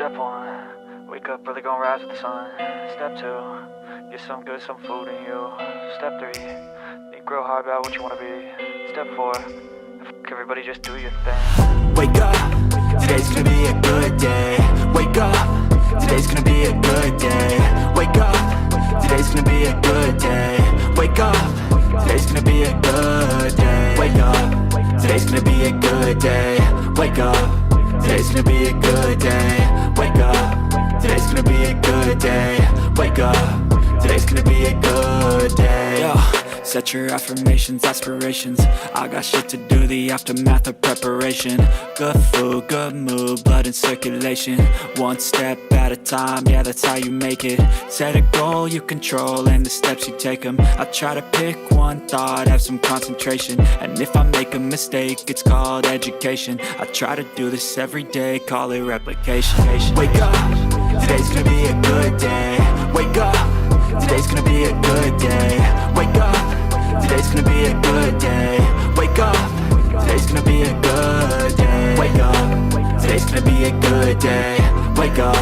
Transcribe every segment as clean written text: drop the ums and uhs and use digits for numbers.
Step 1, wake up early, gonna rise with the sun. Step 2, get some good, some food in you. Step 3, think real hard about what you wanna be. Step 4, everybody just do your thing. Wake up, today's gonna be a good day. Wake up, today's gonna be a good day. Wake up, today's gonna be a good day. Wake up, today's gonna be a good day. Wake up, today's gonna be a good day. Wake up, today's gonna be a good day. Wake up, today's gonna be a good day. Wake up, today's gonna be a good day. Yo, set your affirmations, aspirations. I got shit to do, the aftermath of preparation. Good food, good mood, blood in circulation. One step at a time, yeah, that's how you make it. Set a goal you control and the steps you take them. I try to pick one thought, have some concentration. And if I make a mistake, it's called education. I try to do this every day, call it replication. Wake up, today's gonna be a good day. Wake up, today's gonna be a good day. Wake up, today's gonna be a good day. Wake up, today's gonna be a good day. Wake up, today's gonna be a good day. Wake up,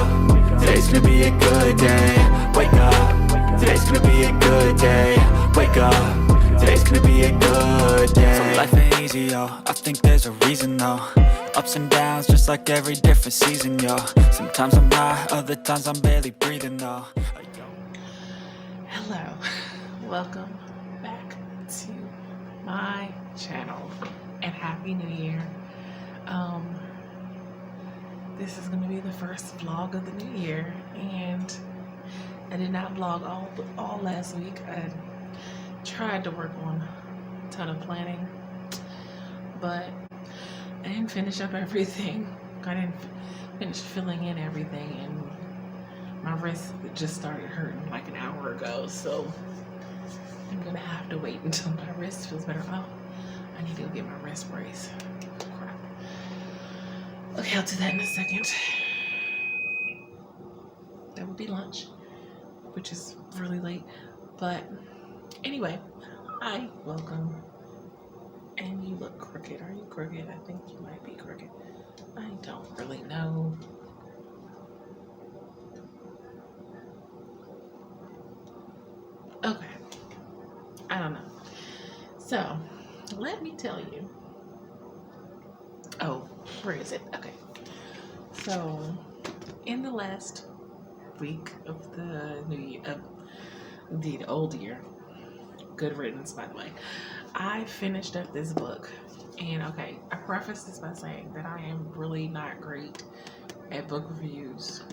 today's gonna be a good day. Wake up, today's gonna be a good day. Wake up, today's gonna be a good day. So life ain't easy, yo, I think there's a reason though. Ups and downs, just like every different season, yo. Sometimes I'm high, other times I'm barely breathing though. Hello, welcome back to my channel and Happy New Year. This is going to be the first vlog of the new year, and I did not vlog all last week. I tried to work on a ton of planning, but I didn't finish up everything. I didn't finish filling in everything, and my wrist just started hurting like an hour ago, so I'm gonna have to wait until my wrist feels better. Oh, I need to go get my wrist brace. Crap. Okay, I'll do that in a second. That would be lunch, which is really late. But anyway, hi, welcome. And you look crooked. Are you crooked? I think you might be crooked. I don't really know. Okay, I don't know. So, let me tell you. Oh, where is it? Okay. So, in the last week of the new year, the old year, good riddance, by the way, I finished up this book. And okay, I preface this by saying that I am really not great at book reviews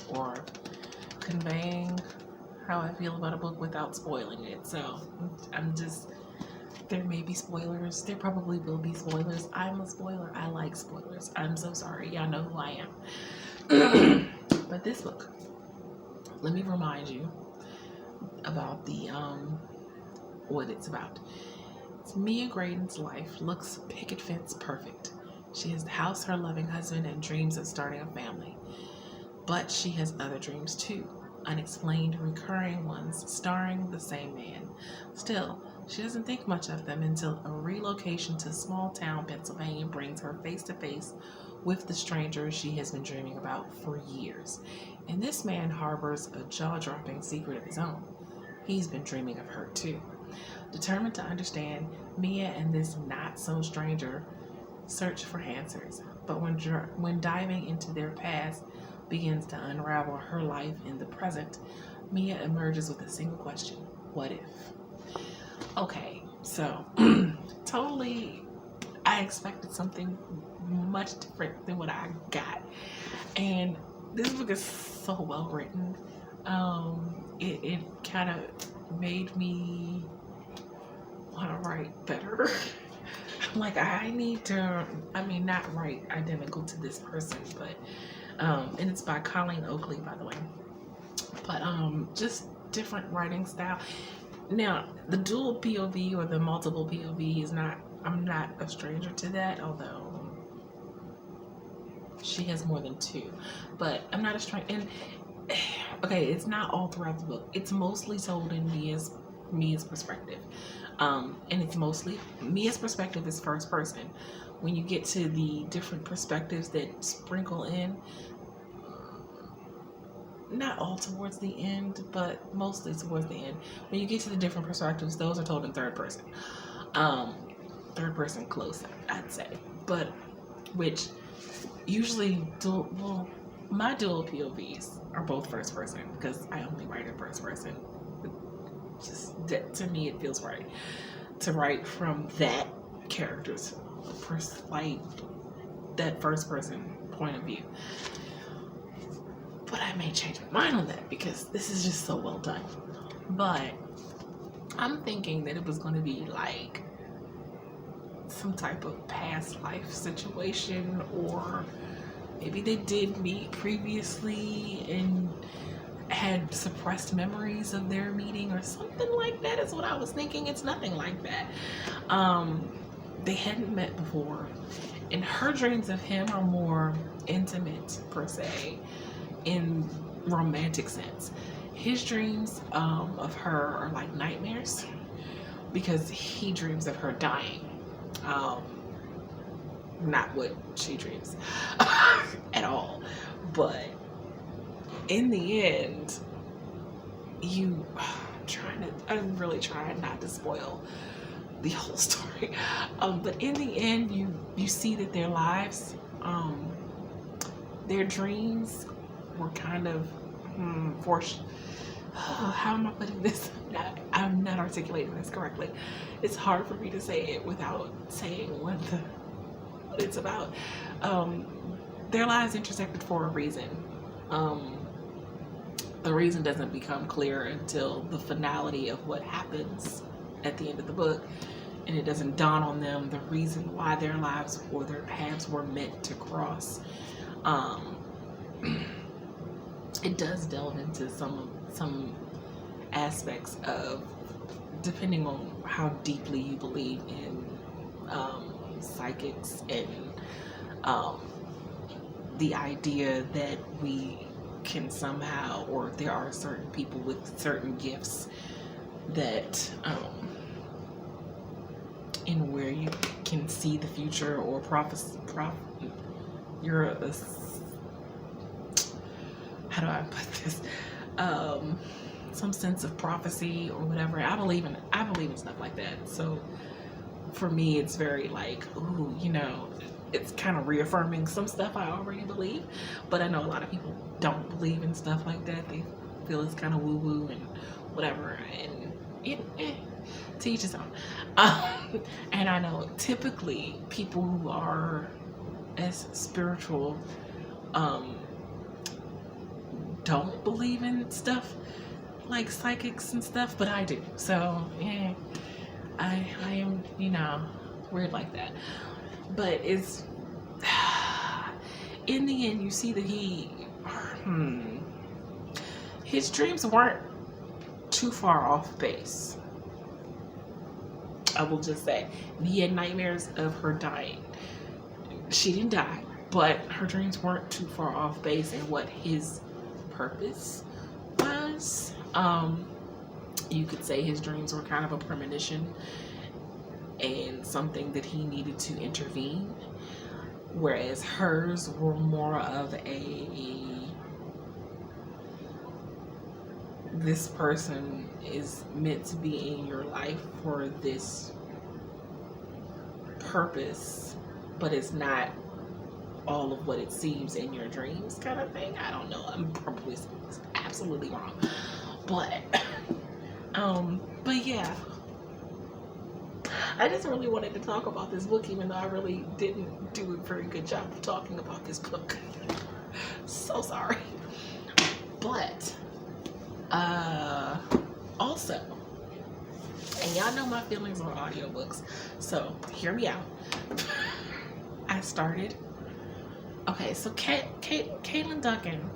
or conveying how I feel about a book without spoiling it. So I'm just, there may be spoilers. There probably will be spoilers. I'm a spoiler. I like spoilers. I'm so sorry. Y'all know who I am. But this book, let me remind you about the what it's about. It's Mia Graydon's life looks picket fence perfect. She has the house, her loving husband, and dreams of starting a family. But she has other dreams too. Unexplained, recurring ones, starring the same man. Still, she doesn't think much of them until a relocation to small town Pennsylvania brings her face to face with the stranger she has been dreaming about for years. And this man harbors a jaw-dropping secret of his own. He's been dreaming of her too. Determined to understand, Mia and this not-so-stranger search for answers. But when diving into their past begins to unravel her life in the present, Mia emerges with a single question: what if? Okay, so totally, I expected something much different than what I got, and this book is so well written. It kind of made me want to write better. I'm like, I need to, not write identical to this person, but and it's by Colleen Oakley, by the way, but just different writing style. Now, the dual POV or the multiple POV is not, I'm not a stranger to that, although she has more than two, but I'm not a stranger. And okay, it's not all throughout the book. It's mostly told in Mia's perspective, and it's mostly Mia's perspective is first person. When you get to the different perspectives that sprinkle in, not all towards the end, but mostly towards the end. When you get to the different perspectives, those are told in third person. Third person close, I'd say. But, which usually, my dual POVs are both first person, because I only write in first person. Just, to me, it feels right to write from that character's that first person point of view. But I may change my mind on that because this is just so well done. But I'm thinking that it was going to be like some type of past life situation, or maybe they did meet previously and had suppressed memories of their meeting or something like that is what I was thinking. It's nothing like that. They hadn't met before, and her dreams of him are more intimate per se, in romantic sense. His dreams of her are like nightmares, because he dreams of her dying. Not what she dreams at all, but in the end, I'm really trying not to spoil the whole story, but in the end, you see that their lives, their dreams were kind of how am I putting this? I'm not articulating this correctly. It's hard for me to say it without saying what it's about. Their lives intersected for a reason. The reason doesn't become clear until the finality of what happens at the end of the book, and it doesn't dawn on them the reason why their lives or their paths were meant to cross. It does delve into some aspects of, depending on how deeply you believe in psychics and the idea that we can somehow, or there are certain people with certain gifts that in where you can see the future, or you're a, how do I put this, some sense of prophecy or whatever. I believe in stuff like that. So for me, it's very like, ooh, it's kind of reaffirming some stuff I already believe. But I know a lot of people don't believe in stuff like that. They feel it's kind of woo-woo and whatever, and to each his own. And I know typically people who are as spiritual don't believe in stuff like psychics and stuff, but I do. So yeah, I am, weird like that. But it's in the end, you see that his dreams weren't too far off base. I will just say, he had nightmares of her dying. She didn't die, but her dreams weren't too far off base in what his purpose was. You could say his dreams were kind of a premonition and something that he needed to intervene, whereas hers were more of this person is meant to be in your life for this purpose, but it's not all of what it seems in your dreams, kind of thing. I don't know. I'm probably absolutely wrong, but yeah. I just really wanted to talk about this book, even though I really didn't do a very good job of talking about this book. So sorry. But also, and y'all know my feelings on audiobooks, so hear me out. I started. Okay, so Caitlin Duncan,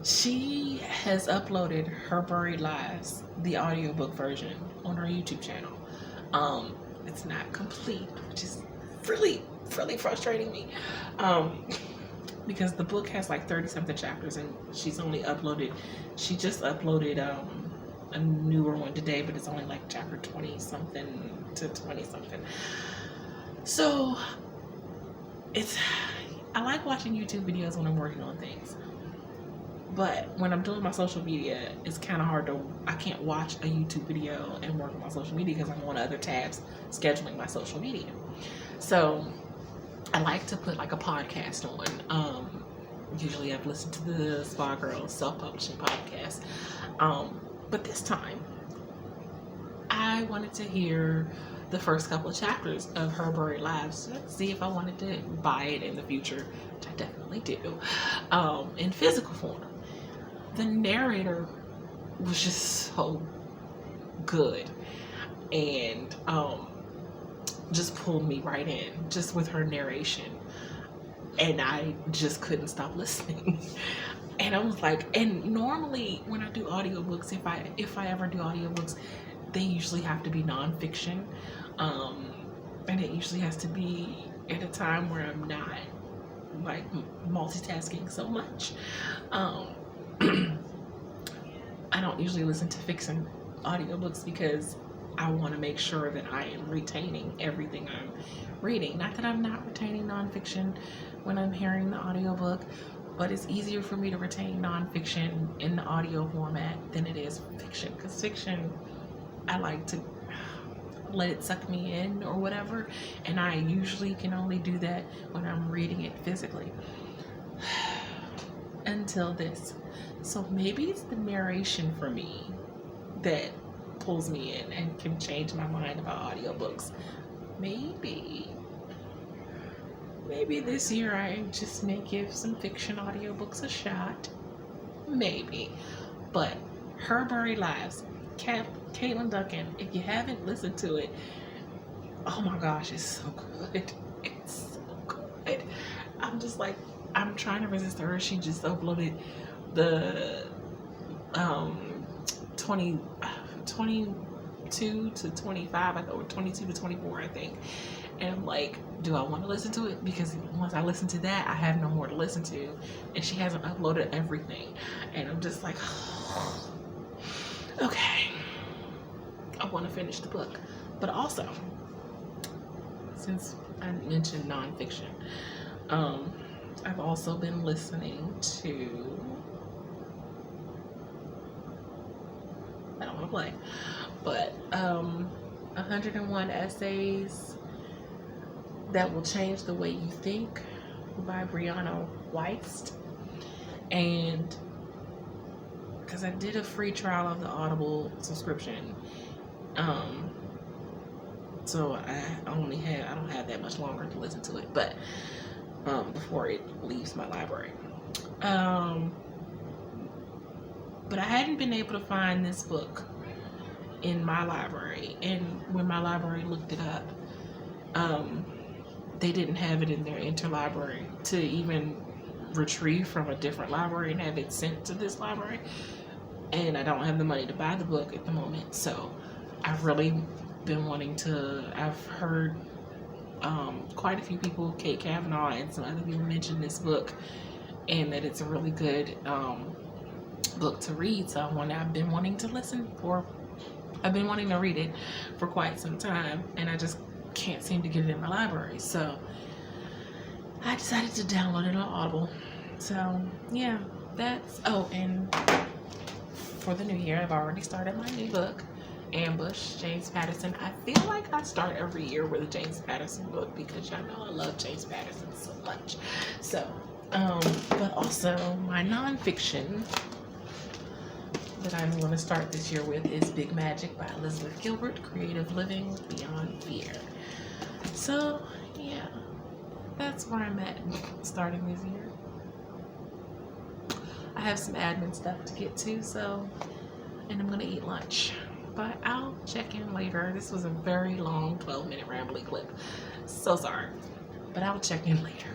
she has uploaded her Buried Lives, the audiobook version, on her YouTube channel. It's not complete, which is really, really frustrating me. Because the book has like 30-something chapters, and she just uploaded a newer one today, but it's only like chapter 20-something to 20-something. So I like watching YouTube videos when I'm working on things. But when I'm doing my social media, it's kind of hard I can't watch a YouTube video and work on my social media because I'm on other tabs scheduling my social media. So I like to put like a podcast on. Usually I've listened to the Spa Girls self-publishing podcast. But this time, I wanted to hear the first couple of chapters of Her Buried Lives to see if I wanted to buy it in the future, which I definitely do, in physical form. The narrator was just so good and just pulled me right in just with her narration, and I just couldn't stop listening. And I was like, and normally when I do audiobooks, if I ever do audiobooks, they usually have to be nonfiction, and it usually has to be at a time where I'm not like multitasking so much. I don't usually listen to fiction audiobooks because I want to make sure that I am retaining everything I'm reading. Not that I'm not retaining nonfiction when I'm hearing the audiobook, but it's easier for me to retain nonfiction in the audio format than it is fiction, because fiction, I like to let it suck me in or whatever, and I usually can only do that when I'm reading it physically. Until this. So maybe it's the narration for me that pulls me in and can change my mind about audiobooks. Maybe this year I just may give some fiction audiobooks a shot. Maybe. But Her Buried Lives, Caitlin Duncan, if you haven't listened to it, oh my gosh, it's so good. It's so good. I'm just like, I'm trying to resist her. She just uploaded the 22 to 25, I think, or 22 to 24, I think. And I'm like, do I want to listen to it? Because once I listen to that, I have no more to listen to. And she hasn't uploaded everything. And I'm just like, oh, okay. I want to finish the book. But also, since I mentioned nonfiction, I've also been listening to, I don't want to play, but 101 Essays That Will Change the Way You Think by Brianna Weist. And because I did a free trial of the Audible subscription, so I don't have that much longer to listen to it, but before it leaves my library. But I hadn't been able to find this book in my library, and when my library looked it up, they didn't have it in their interlibrary to even retrieve from a different library and have it sent to this library. And I don't have the money to buy the book at the moment, so I've really been wanting to. I've heard quite a few people, Kate Kavanaugh and some other people, mention this book, and that it's a really good book to read. So I've been wanting to read it for quite some time, and I just can't seem to get it in my library. So I decided to download it on Audible. So yeah, that's, and for the new year, I've already started my new book, Ambush, James Patterson. I feel like I start every year with a James Patterson book because y'all know I love James Patterson so much. So, but also my nonfiction that I'm going to start this year with is Big Magic by Elizabeth Gilbert, Creative Living Beyond Fear. So, yeah, that's where I'm at starting this year. I have some admin stuff to get to, and I'm going to eat lunch. But I'll check in later. This was a very long 12-minute rambling clip. So sorry. But I'll check in later.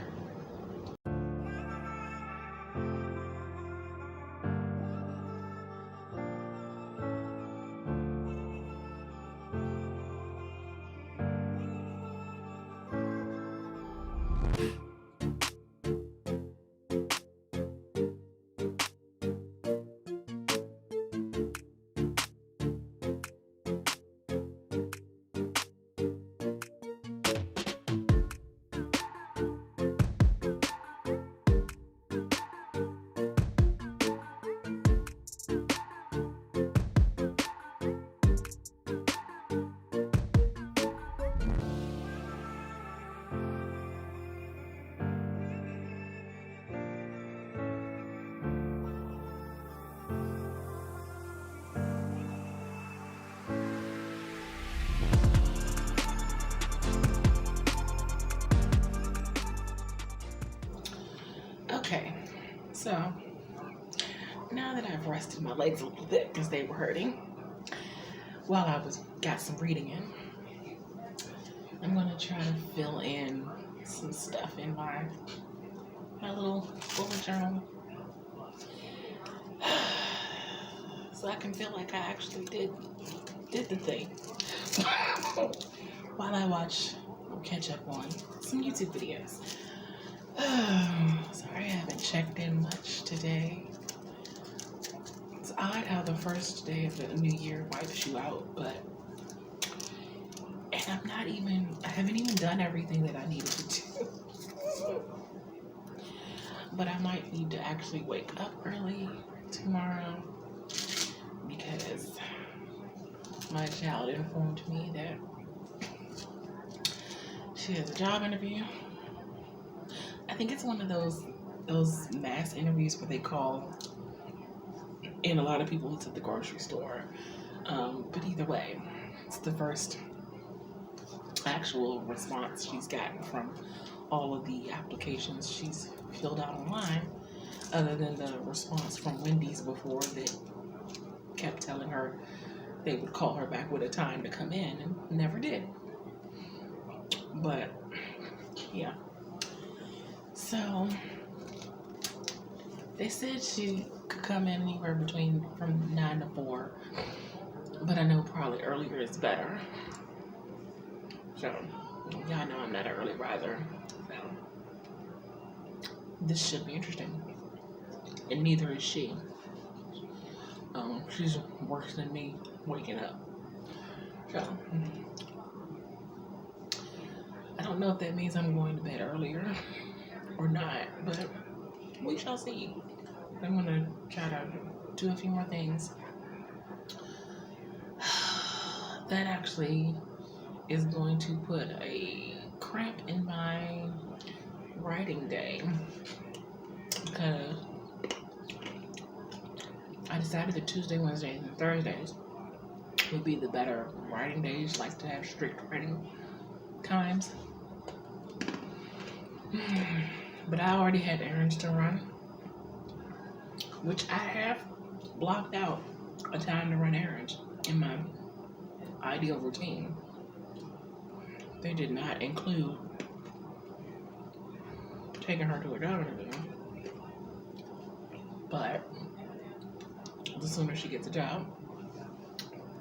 Okay, so now that I've rested my legs a little bit because they were hurting while I got some reading in, I'm gonna try to fill in some stuff in my little bullet journal, so I can feel like I actually did the thing while I watch or catch up on some YouTube videos. Sorry, I haven't checked in much today. It's odd how the first day of the new year wipes you out, and I haven't even done everything that I needed to do. But I might need to actually wake up early tomorrow because my child informed me that she has a job interview. I think it's one of those mass interviews where they call in a lot of people who's at the grocery store. But either way, it's the first actual response she's gotten from all of the applications she's filled out online, other than the response from Wendy's before that kept telling her they would call her back with a time to come in and never did. But yeah, so they said she could come in anywhere from 9 to 4, but I know probably earlier is better. So y'all know I'm not an early riser, so this should be interesting. And neither is she. She's worse than me waking up. So I don't know if that means I'm going to bed earlier or not, but we shall see. I'm gonna try to do a few more things. That actually is going to put a cramp in my writing day, because I decided that Tuesday, Wednesdays, and Thursdays would be the better writing days, like to have strict writing times. But I already had errands to run, which I have blocked out a time to run errands in my ideal routine. They did not include taking her to a job interview, but the sooner she gets a job,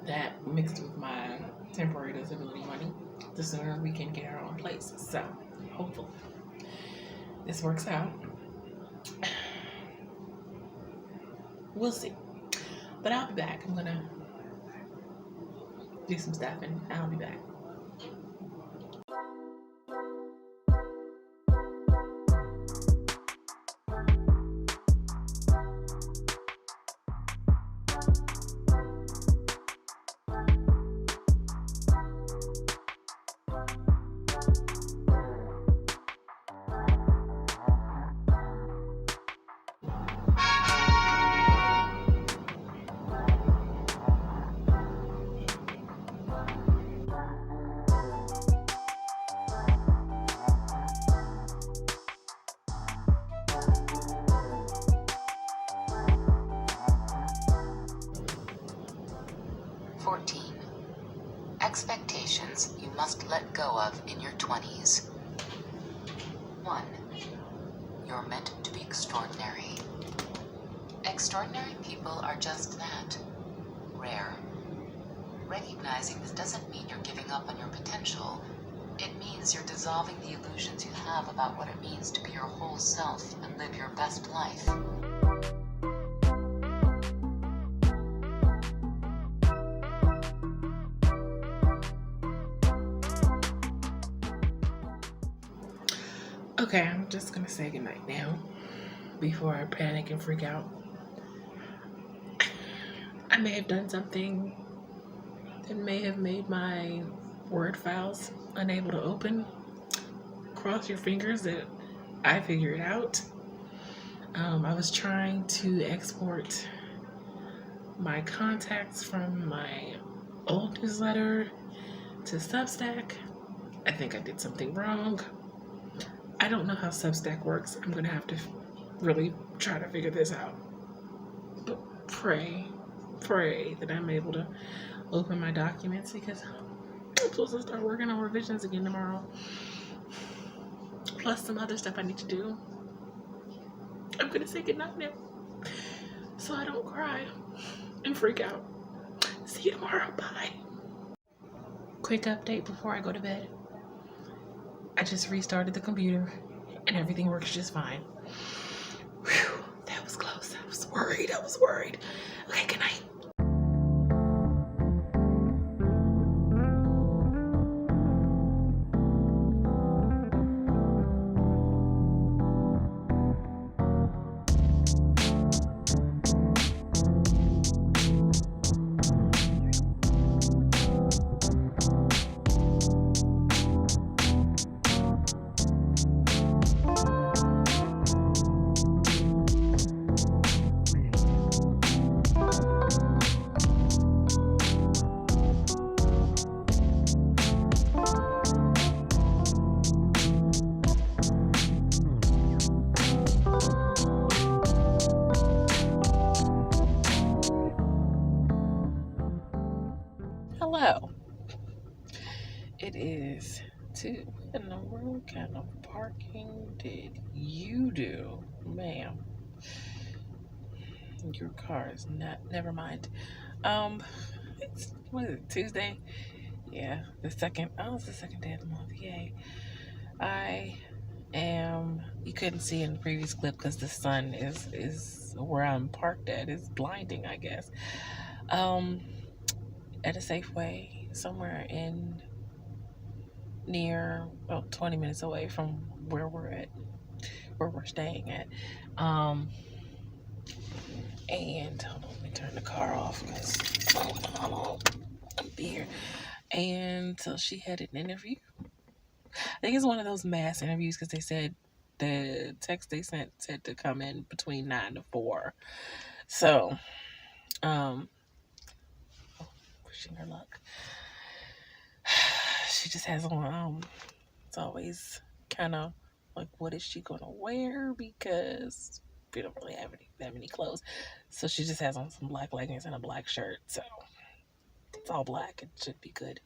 that mixed with my temporary disability money, the sooner we can get her on place. So hopefully this works out. We'll see. But I'll be back. I'm gonna do some stuff and I'll be back. Expectations you must let go of in your 20s. 1. You're meant to be extraordinary. Extraordinary people are just that. Rare. Recognizing this doesn't mean you're giving up on your potential. It means you're dissolving the illusions you have about what it means to be your whole self and live your best life. Okay, I'm just gonna say goodnight now before I panic and freak out. I may have done something that may have made my Word files unable to open. Cross your fingers that I figure it out. I was trying to export my contacts from my old newsletter to Substack. I think I did something wrong. I don't know how Substack works. I'm gonna have to really try to figure this out. But pray that I'm able to open my documents, because I'm supposed to start working on revisions again tomorrow. Plus some other stuff I need to do. I'm gonna say goodnight now, so I don't cry and freak out. See you tomorrow. Bye. Quick update before I go to bed. I just restarted the computer and everything works just fine. Whew, that was close. I was worried. Okay, good night. Hello. It is 2 in the world. What kind of parking did you do, ma'am? Your car is not. Never mind. What is it? Tuesday? Yeah, it's the second day of the month. Yay! I am. You couldn't see in the previous clip because the sun is where I'm parked at. It's blinding, I guess. At a Safeway somewhere near about 20 minutes away from where we're staying at. And hold on, let me turn the car off because I'll be here. And so she had an interview. I think it's one of those mass interviews because they said the text they sent said to come in between 9 to 4. So, wishing her luck. She just has on, it's always kind of like, what is she gonna wear? Because we don't really have that many clothes. So she just has on some black leggings and a black shirt. So it's all black. It should be good.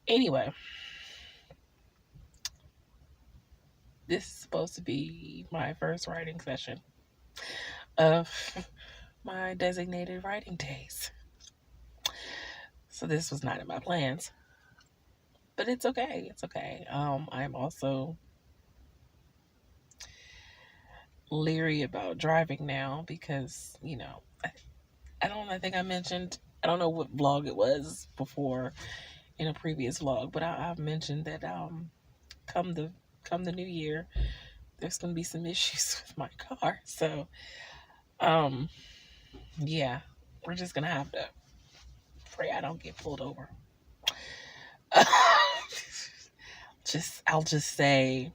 Anyway, this is supposed to be my first writing session of my designated writing days. So this was not in my plans. But it's okay. It's okay. I'm also leery about driving now because, I think I mentioned, I don't know what vlog it was before in a previous vlog, but I've mentioned that come the new year, there's going to be some issues with my car. So, yeah, we're just going to have to pray I don't get pulled over. I'll just say,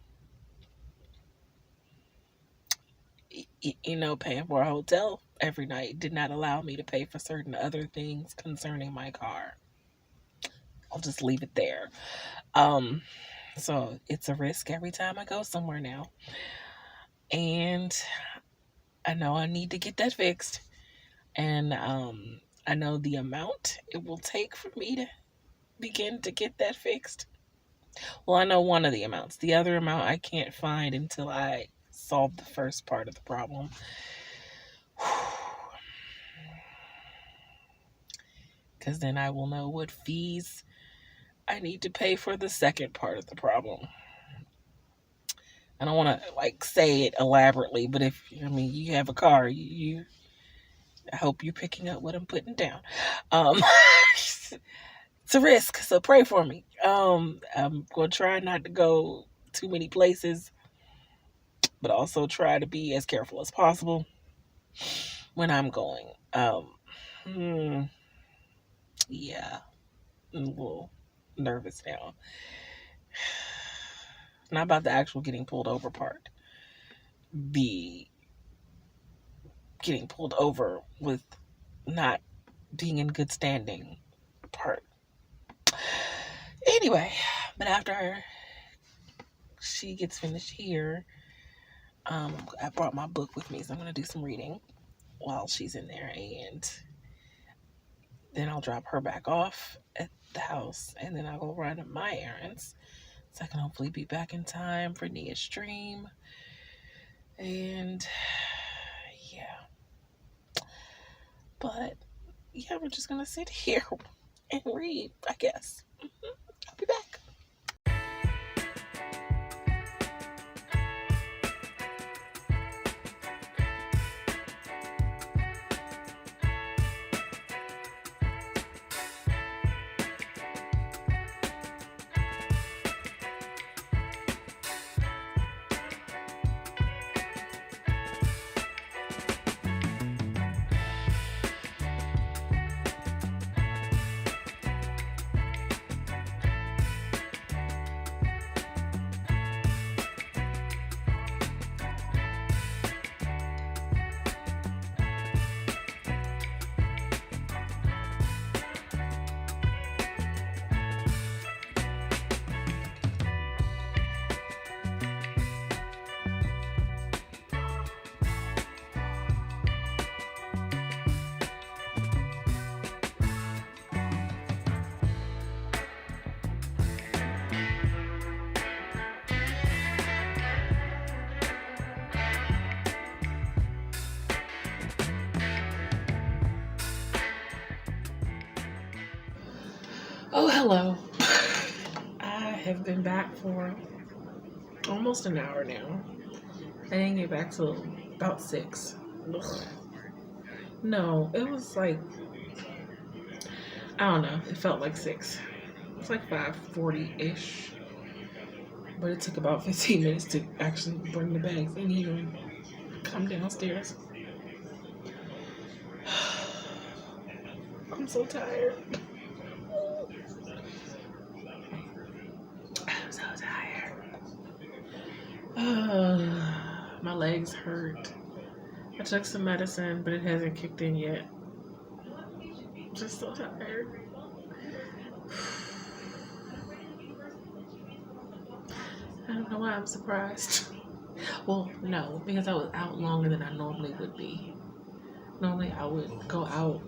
paying for a hotel every night did not allow me to pay for certain other things concerning my car. I'll just leave it there. So it's a risk every time I go somewhere now. And I know I need to get that fixed. And I know the amount it will take for me to begin to get that fixed. Well, I know one of the amounts. The other amount I can't find until I solve the first part of the problem. Because then I will know what fees I need to pay for the second part of the problem. I don't want to say it elaborately, but if you have a car, I hope you're picking up what I'm putting down. It's a risk, so pray for me. I'm going to try not to go too many places, but also try to be as careful as possible when I'm going. Yeah, I'm a little nervous now. Not about the actual getting pulled over part. The getting pulled over with not being in good standing part. Anyway, but after she gets finished here, I brought my book with me, so I'm going to do some reading while she's in there, and then I'll drop her back off at the house, and then I'll go run my errands, so I can hopefully be back in time for Nia's stream. And yeah, but yeah, we're just gonna sit here and read, I guess. I'll be back. Oh, hello. I have been back for almost an hour now. I didn't get back till about 6. Ugh. No, it was like, I don't know, it felt like 6. It's like 5:40-ish. But it took about 15 minutes to actually bring the bags in here and come downstairs. I'm so tired. I'm so tired. My legs hurt. I took some medicine, but it hasn't kicked in yet. I'm just so tired. I don't know why I'm surprised. Well, no, because I was out longer than I normally would be. Normally I would go out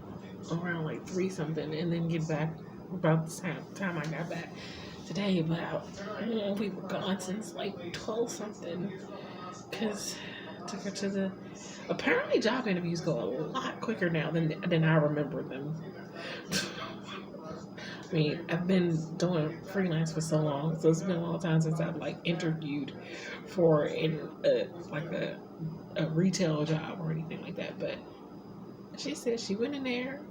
around like 3 something and then get back about the time I got back today, but we were gone since like 12 something because took her to the, apparently job interviews go a lot quicker now than I remember them. I mean, I've been doing freelance for so long, so it's been a long time since I've like interviewed for a retail job or anything like that. But she said she went in there.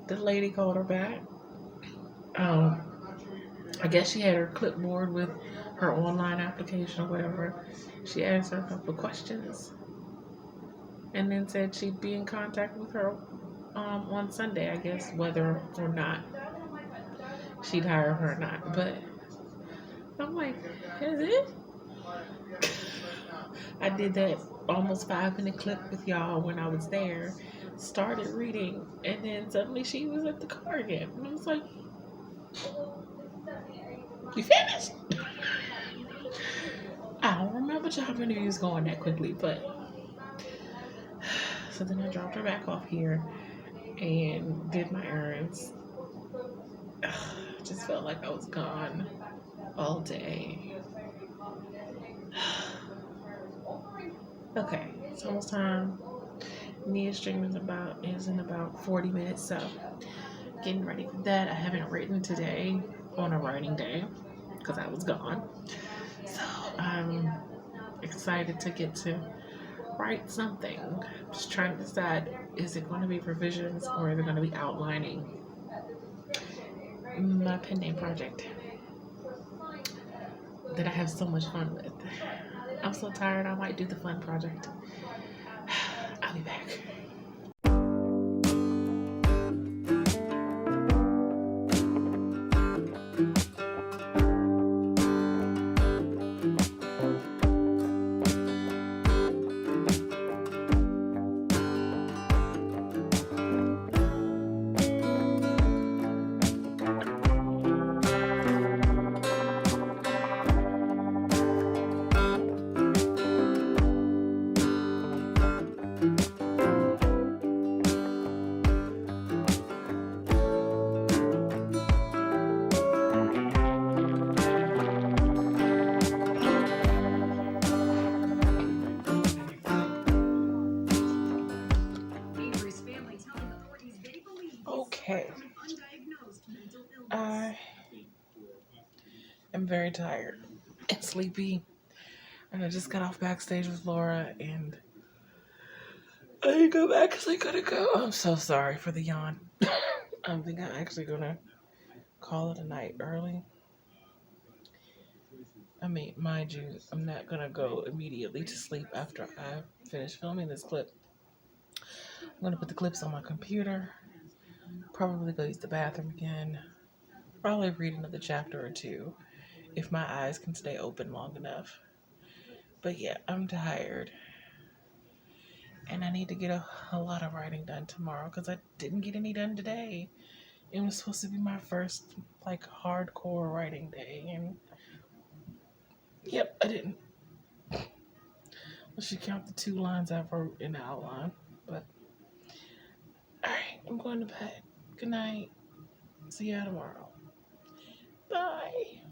The lady called her back. I guess she had her clipboard with her online application or whatever. She asked her a couple of questions, and then said she'd be in contact with her on Sunday, I guess, whether or not she'd hire her or not. But I'm like, is it? I did that almost 5-minute clip with y'all when I was there, started reading, and then suddenly she was at the car again. And I was like, you finished? I don't remember job interviews going that quickly, but so then I dropped her back off here and did my errands. Just felt like I was gone all day. Okay, it's almost time. Nia's stream is in about 40 minutes, so getting ready for that. I haven't written today on a writing day because I was gone, so I'm excited to get to write something. Just trying to decide, is it going to be revisions or is it going to be outlining my pen name project that I have so much fun with. I'm so tired, I might do the fun project. I'll be back. Okay. I am very tired and sleepy. And I just got off backstage with Laura and I didn't go back because I gotta go. I'm so sorry for the yawn. I think I'm actually gonna call it a night early. I mean, mind you, I'm not gonna go immediately to sleep after I finish filming this clip. I'm gonna put the clips on my computer, probably go use the bathroom again, probably read another chapter or two if my eyes can stay open long enough. But yeah, I'm tired. And I need to get a lot of writing done tomorrow because I didn't get any done today. It was supposed to be my first, like, hardcore writing day. And, yep, I didn't. I should count the 2 lines I wrote in the outline. But, alright, I'm going to bed. Good night. See ya tomorrow. Bye.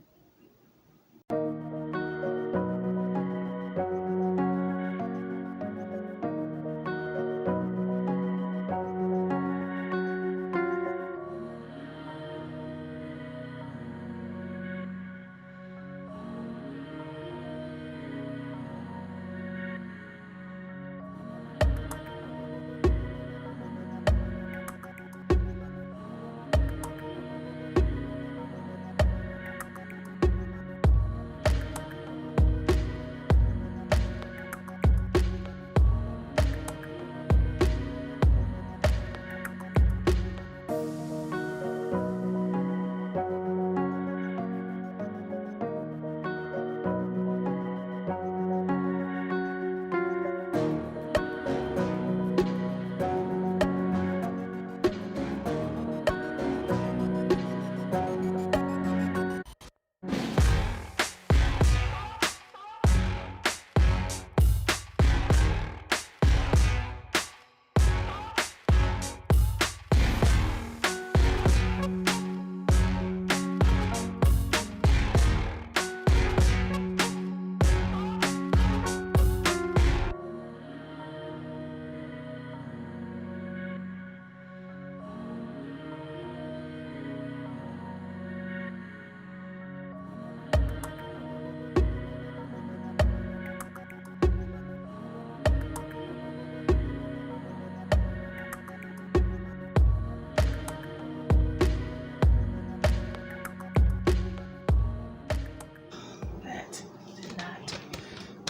That did not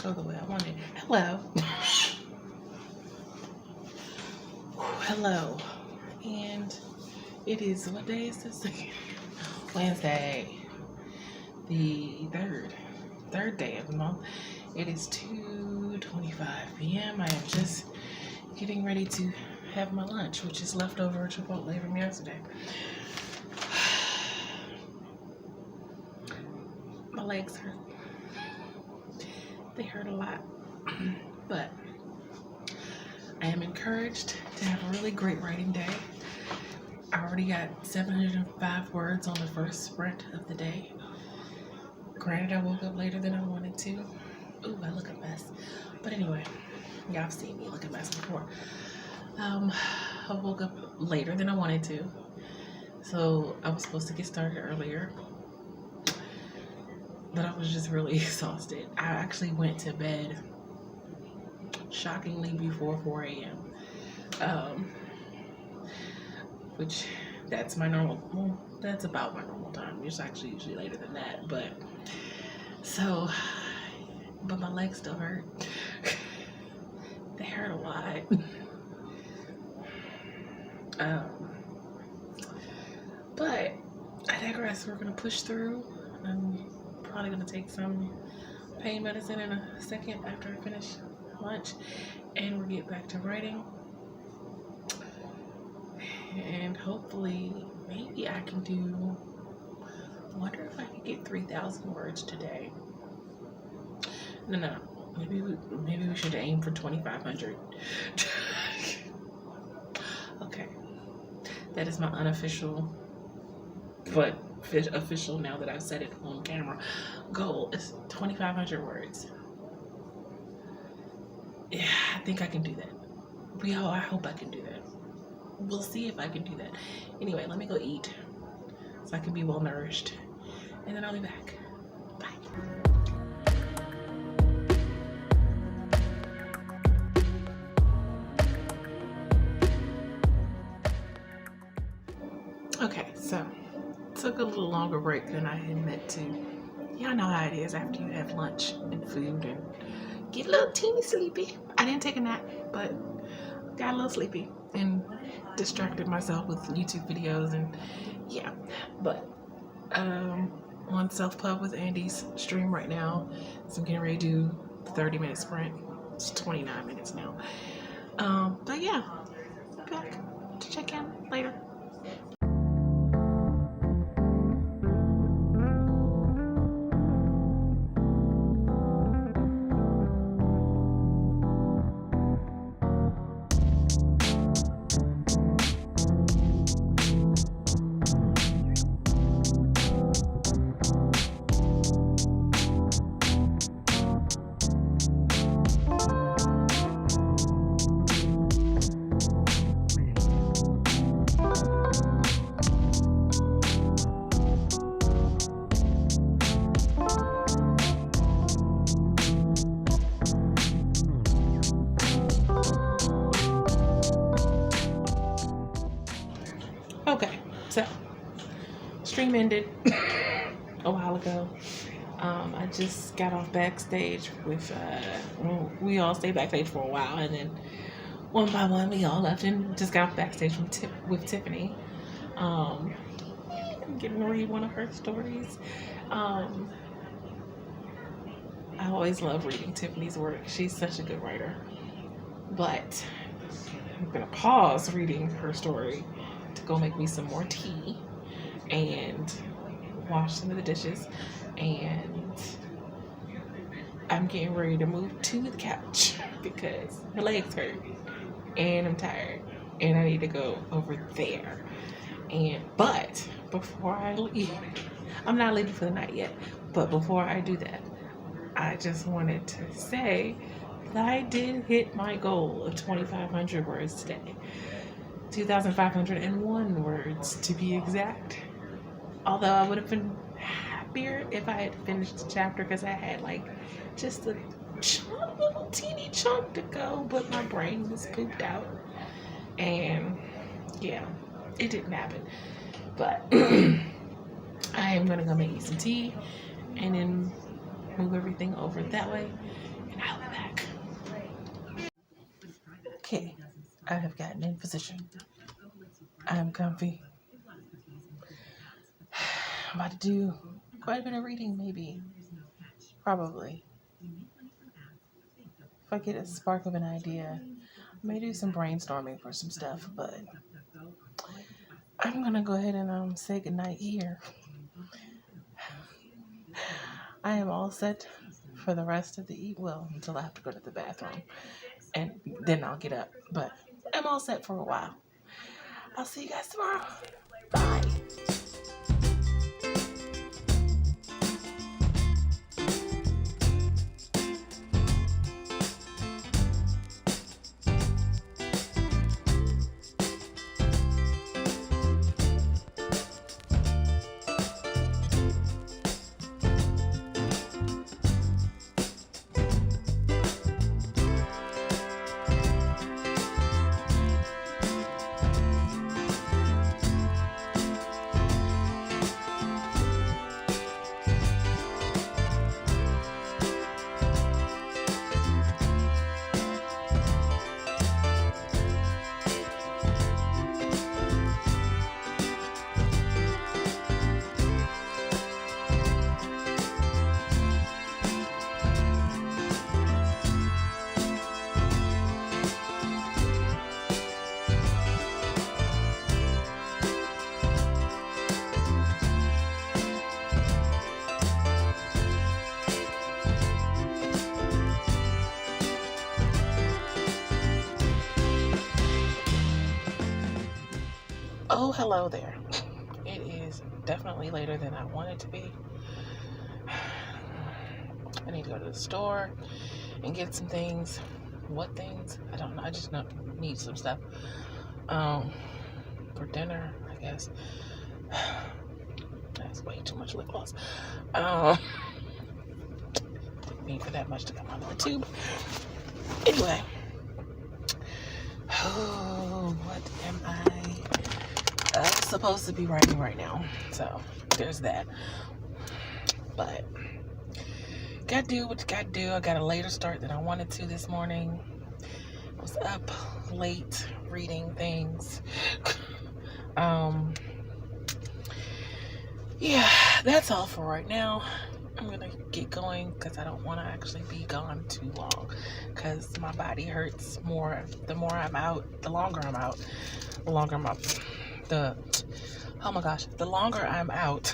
go the way I wanted. Hello. Hello. And it is, what day is this again? Wednesday. The third day of the month. It is 2:25 p.m. I am just getting ready to have my lunch, which is leftover Chipotle from yesterday. My legs hurt. They hurt a lot. But I am encouraged to have a really great writing day. I already got 705 words on the first sprint of the day. Granted, I woke up later than I wanted to. Ooh, I look a mess. But anyway, y'all have seen me look a mess before. I woke up later than I wanted to. So I was supposed to get started earlier. But I was just really exhausted. I actually went to bed shockingly before 4 a.m. Which that's my normal, well, that's about my normal time. It's actually usually later than that, but my legs still hurt. They hurt a lot. But I digress. We're gonna push through. I'm probably gonna take some pain medicine in a second after I finish lunch, and we'll get back to writing. And hopefully, maybe I can do. I wonder if I can get 3,000 words today. No. Maybe we should aim for 2,500. Okay, that is my unofficial, but official now that I've said it on camera. Goal is 2,500 words. Yeah, I think I can do that. I hope I can do that. we'll see if I can do that. Anyway, let me go eat so I can be well nourished, and then I'll be back. Bye. Okay, so took a little longer break than I had meant to. Y'all know how it is after you have lunch and food and get a little teeny sleepy. I didn't take a nap, but got a little sleepy and distracted myself with YouTube videos and yeah. But on Self-Pub with Andy's stream right now, so I'm getting ready to do the 30-minute sprint. It's 29 minutes now. But yeah, back to check in later. Okay, so stream ended a while ago. I just got off backstage with, we all stayed backstage for a while, and then one by one we all left and just got off backstage with Tiffany. I'm getting to read one of her stories. I always love reading Tiffany's work. She's such a good writer. But I'm gonna pause reading her story to go make me some more tea and wash some of the dishes, and I'm getting ready to move to the couch because my legs hurt and I'm tired and I need to go over there. But before I leave, I'm not leaving for the night yet, but before I do that, I just wanted to say that I did hit my goal of 2,500 words today. 2,501 words to be exact. Although I would have been happier if I had finished the chapter, because I had like just a little teeny chunk to go, but my brain was pooped out. And yeah, it didn't happen. But I am gonna go make me some tea and then move everything over that way, and I'll be back. Okay, I have gotten in position. I am comfy. I'm about to do quite a bit of reading, maybe. Probably. If I get a spark of an idea, I may do some brainstorming for some stuff, but I'm gonna go ahead and say goodnight here. I am all set for the rest of the until I have to go to the bathroom, and then I'll get up. But I'm all set for a while. I'll see you guys tomorrow. Bye. Oh, hello there. It is definitely later than I want it to be. I need to go to the store and get some things. What things? I don't know. I just need some stuff. For dinner, I guess. That's way too much lip gloss. Didn't need for that much to come out of the tube. Anyway. Oh, what am I supposed to be writing right now? So, there's that. But, gotta do what you gotta do. I got a later start than I wanted to this morning. I was up late reading things. Yeah, that's all for right now. I'm gonna get going because I don't want to actually be gone too long, because my body hurts more the more I'm out, the longer I'm out, the longer I'm out, the longer I'm out,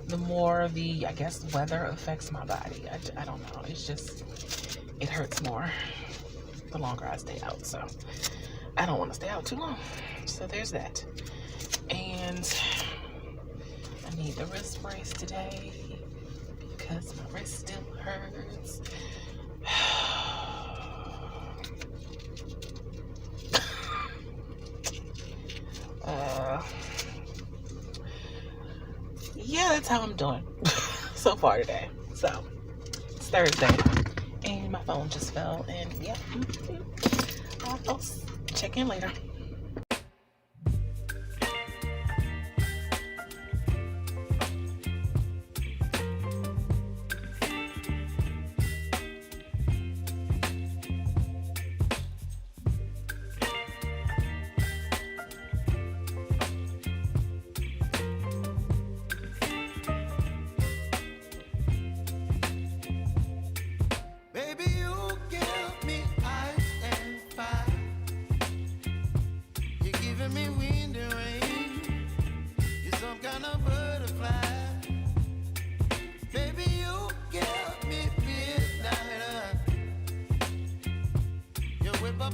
the more the, I guess, weather affects my body. I don't know, it's just, it hurts more the longer I stay out, so I don't want to stay out too long. So there's that. And I need the wrist brace today because my wrist still hurts. Yeah, that's how I'm doing so far today. So it's Thursday and my phone just fell, and yeah, I'll check in later.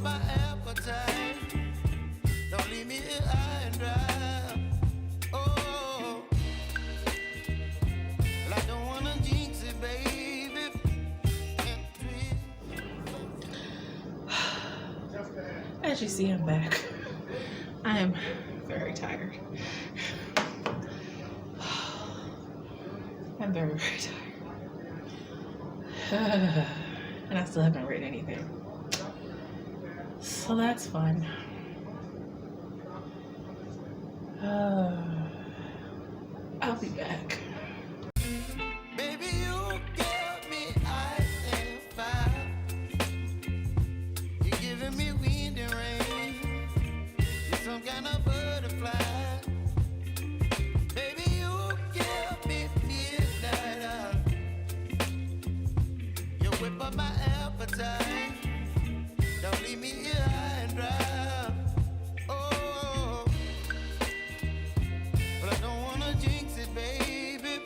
My appetite, don't leave me here high and dry. Oh, well, I don't wanna jinx it, baby. As you see, I'm back. I am very tired. I'm very, very tired. And I still haven't read anything. So that's fun. I'll be back. Baby, you give me ice and fire. You're giving me wind and rain. You're some kind of butterfly. Baby, you give me midnight. You whip up my appetite. Don't leave me here high and dry. Oh, but I don't wanna jinx it, baby.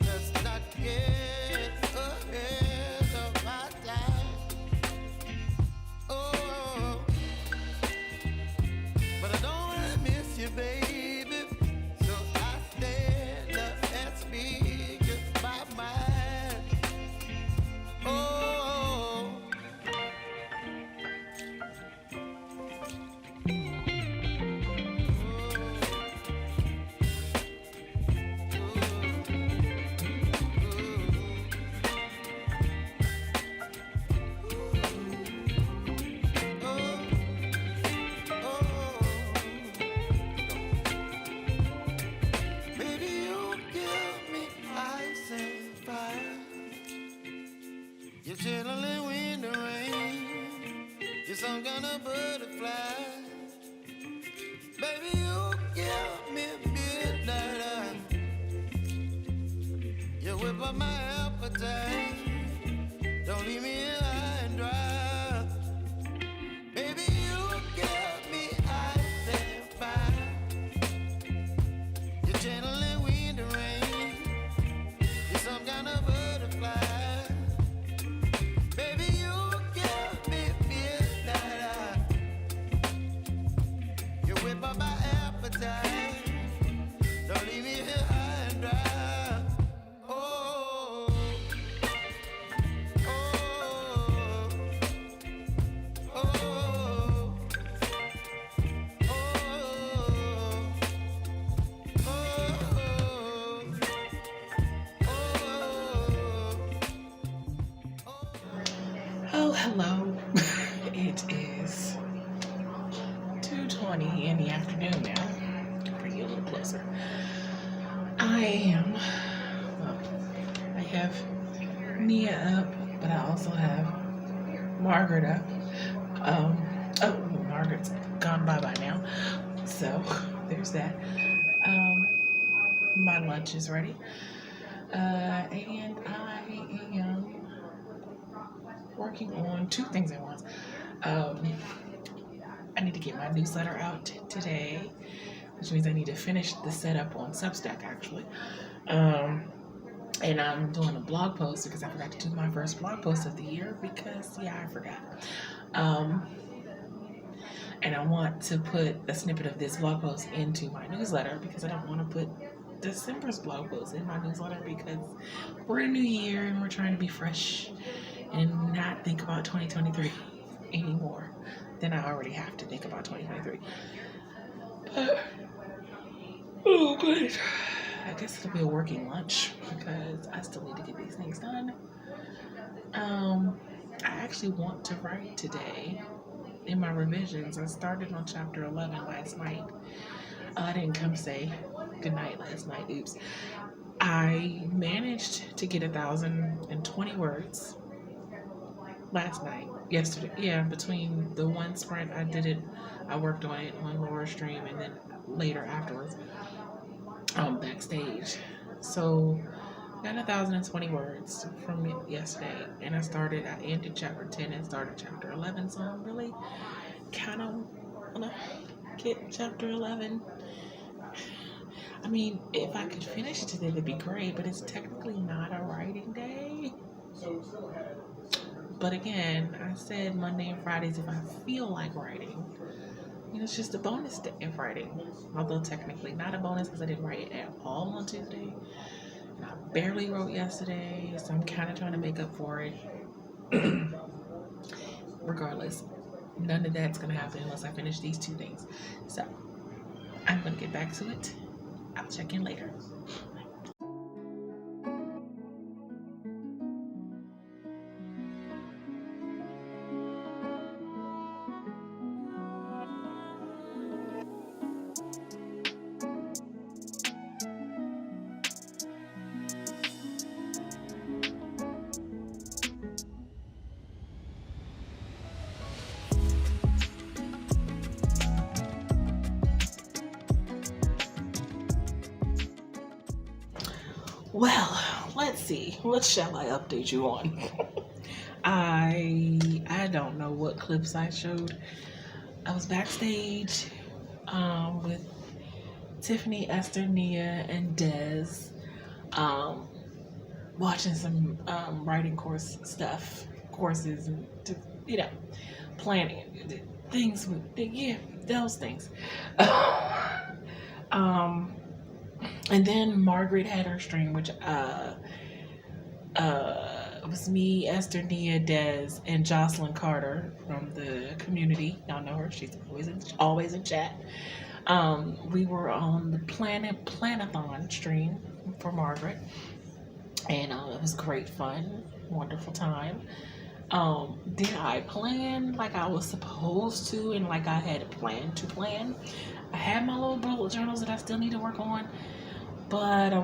Let's not get ahead of my time. Oh, but I don't wanna miss you, baby. So I stand up and speak my mind. Oh. You're chilling wind and rain. You're some kind of butterfly. Baby, you give me midnight. You whip up my appetite. Don't leave me here high and dry. Baby, you give me ice and fire. You're channeling wind and rain. You're some kind of butterfly. Baby, you give me midnight. You whip up my appetite. Don't leave me here high and dry. Oh, hello. It is 2:20 in the afternoon now. Bring you a little closer. I have Nia up, but I also have Margaret up. Margaret's gone by now. So there's that. My lunch is ready. And I am working on two things at once. I need to get my newsletter out today, which means I need to finish the setup on Substack actually. And I'm doing a blog post because I forgot to do my first blog post of the year because I forgot. And I want to put a snippet of this blog post into my newsletter because I don't want to put December's blog post in my newsletter because we're a new year and we're trying to be fresh and not think about 2023 anymore than I already have to think about 2023. But, I guess it'll be a working lunch because I still need to get these things done. I actually want to write today in my revisions. I started on chapter 11 last night. I didn't come say goodnight last night. Oops. I managed to get 1,020 words last night. Yesterday. Yeah, between the one sprint I worked on it on lower stream and then later afterwards backstage. So got 1,020 words from yesterday, and I ended chapter 10 and started chapter 11, so I'm really kind of gonna get chapter 11. I mean, if I could finish it today, that'd be great, but it's technically not a writing day. But again, I said Monday and Fridays if I feel like writing. It's just a bonus day of writing, although technically not a bonus because I didn't write at all on Tuesday. And I barely wrote yesterday, so I'm kind of trying to make up for it. Regardless, none of that's going to happen unless I finish these two things. So I'm going to get back to it. I'll check in later. Well, let's see. What shall I update you on? I don't know what clips I showed. I was backstage with Tiffany, Esther, Nia, and Dez watching some writing courses, and planning things. Those things. And then Margaret had her stream, which was me, Esther, Nia, Dez, and Jocelyn Carter from the community. Y'all know her; she's always in chat. We were on the Planathon stream for Margaret, and it was great fun, wonderful time. Did I plan like I was supposed to, and like I had planned to plan? I had my little bullet journals that I still need to work on. But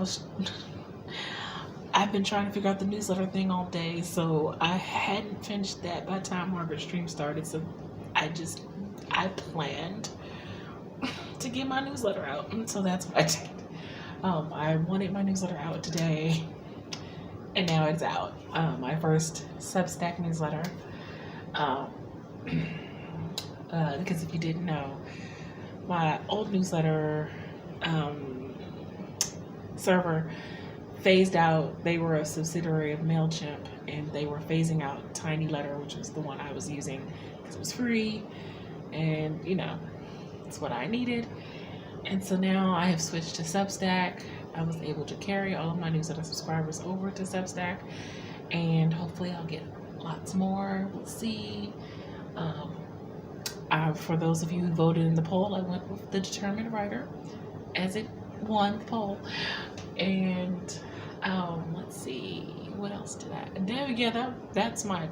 I've been trying to figure out the newsletter thing all day, so I hadn't finished that by the time Margaret's stream started, so I planned to get my newsletter out, and so that's what I did. I wanted my newsletter out today, and now it's out. My first Substack newsletter, because if you didn't know, my old newsletter, server phased out. They were a subsidiary of MailChimp, and they were phasing out Tiny Letter, which was the one I was using because it was free, and it's what I needed. And so now I have switched to Substack. I was able to carry all of my newsletter subscribers over to Substack, and hopefully I'll get lots more. We'll see. For those of you who voted in the poll, I went with The Determined Writer as it won the poll. And let's see, what else did I? That's my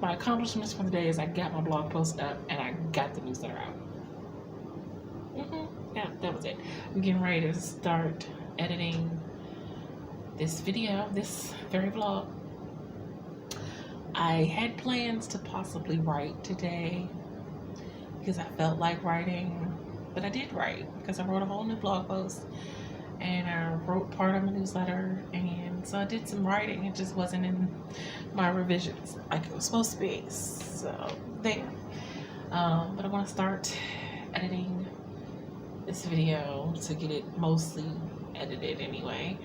accomplishments for the day. Is I got my blog post up and I got the newsletter out. Yeah, that was it. I'm getting ready to start editing this video, this very vlog. I had plans to possibly write today because I felt like writing, but I did write because I wrote a whole new blog post and I wrote part of my newsletter, and so I did some writing. It just wasn't in my revisions like it was supposed to be. So there. But I want to start editing this video to get it mostly edited anyway.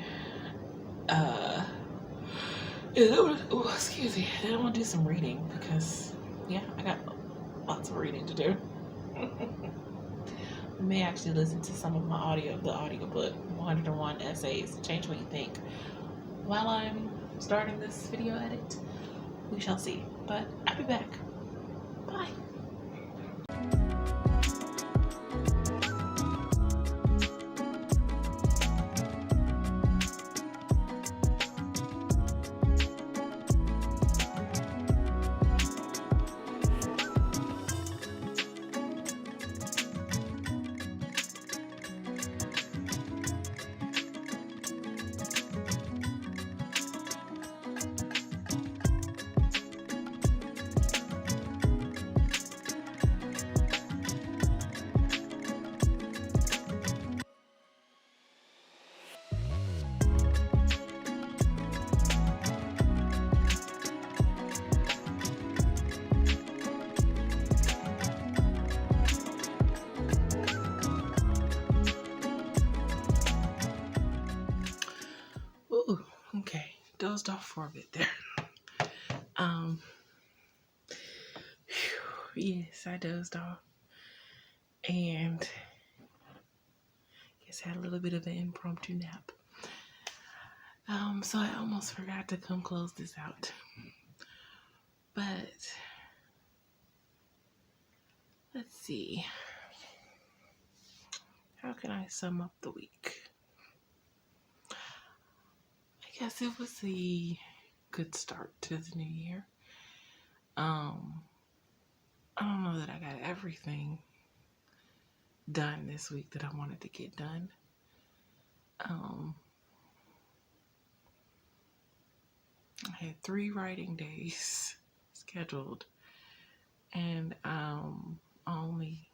Excuse me. Then I want to do some reading because, yeah, I got lots of reading to do. I may actually listen to some of my the audiobook, 101 Essays to Change What You Think, while I'm starting this video edit. We shall see. But I'll be back. Bye. Ooh, okay. Dozed off for a bit there. Yes, I dozed off. And guess I had a little bit of an impromptu nap. So I almost forgot to come close this out. But let's see. How can I sum up the week? I guess it was a good start to the new year. I don't know that I got everything done this week that I wanted to get done. I had 3 writing days scheduled, and only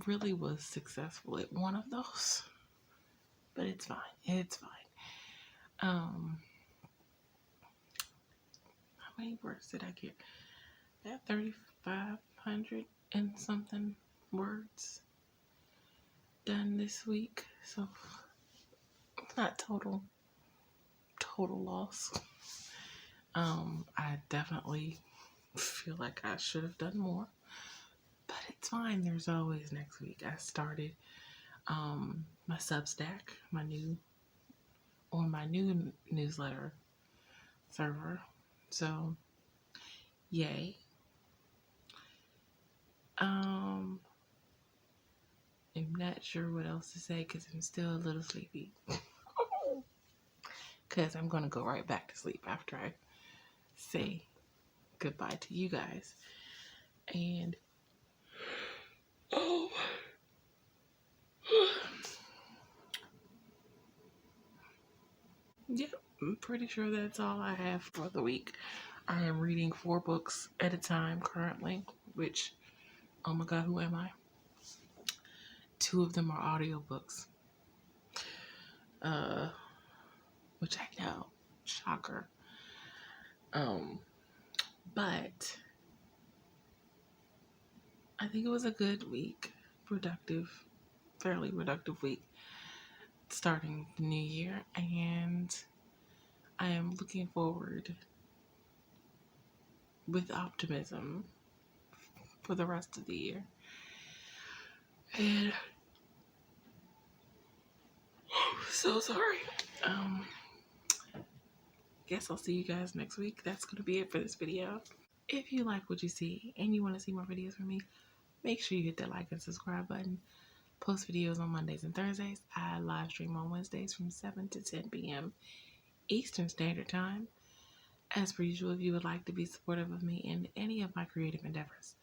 really was successful at one of those, but it's fine. It's fine. How many words did I get? I got 3,500 and something words done this week, so it's not total loss. I definitely feel like I should have done more, but it's fine. There's always next week. I started my Substack, my new newsletter server, so yay. I'm not sure what else to say because I'm still a little sleepy. Because I'm going to go right back to sleep after I say goodbye to you guys. And yeah, I'm pretty sure that's all I have for the week. I am reading 4 books at a time currently, which, oh my God, who am I? 2 of them are audiobooks. Which I know, shocker. But I think it was a good week, fairly productive week, starting the new year, and I am looking forward with optimism for the rest of the year. And so sorry. Guess I'll see you guys next week. That's going to be it for this video. If you like what you see and you want to see more videos from me, make sure you hit that like and subscribe button. Post videos on Mondays and Thursdays. I live stream on Wednesdays from 7 to 10 p.m. Eastern Standard Time. As per usual, if you would like to be supportive of me in any of my creative endeavors,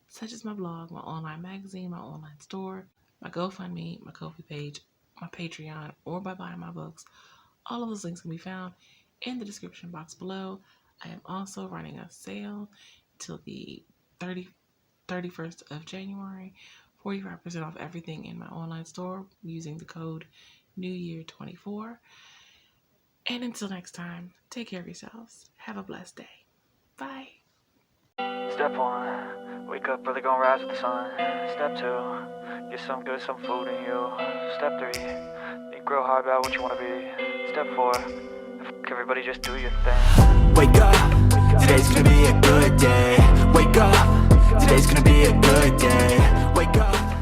such as my blog, my online magazine, my online store, my GoFundMe, my Ko-fi page, my Patreon, or by buying my books, all of those links can be found in the description box below. I am also running a sale until the 31st of January, 45% off everything in my online store using the code NEWYEAR24. And until next time, take care of yourselves. Have a blessed day. Bye. Step 1, wake up early, gonna rise with the sun. Step 2, get some good, some food in you. Step 3, think real hard about what you wanna be. Step 4, everybody just do your thing. Wake up, today's gonna be a good day. Wake up, today's gonna be a good day. Wake up.